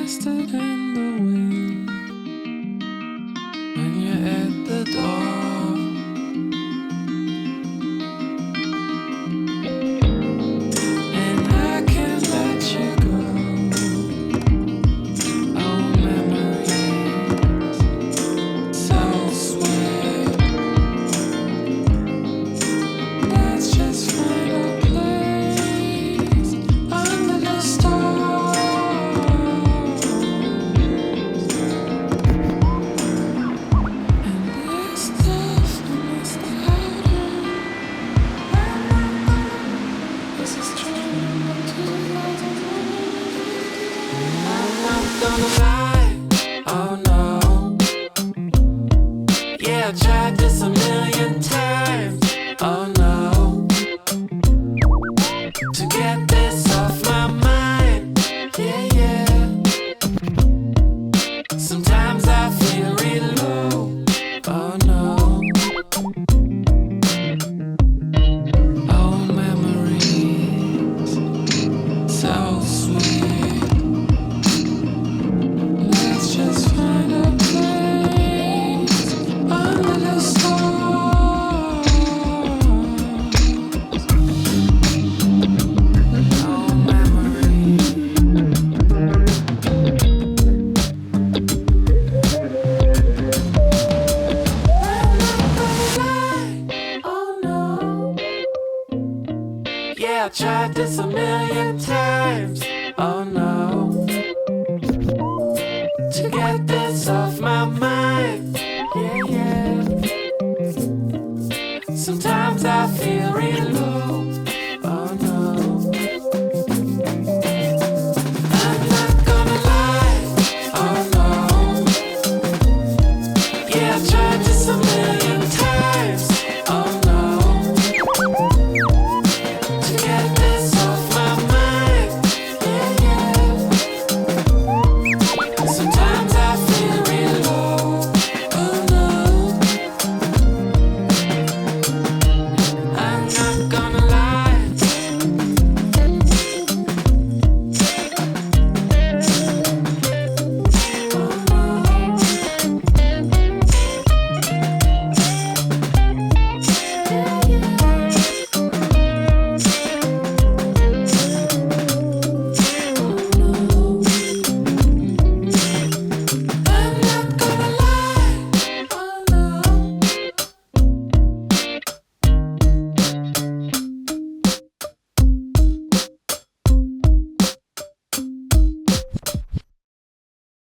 blasted in the wind when you're at the door. And I can't let you go. Oh, memories so sweet. Let's just find a place under the stars. And this stuff is louder. This is turning into I'm not gonna lie, oh no. Yeah, I tried this a million times, oh no. To get this off my mind, yeah, yeah. Sometimes I feel real low, oh no. Oh, memories so sweet. Let's just find a place under the stars. Oh, memories. Oh no. Yeah, I tried this a million times. Oh no. To get this off my mind.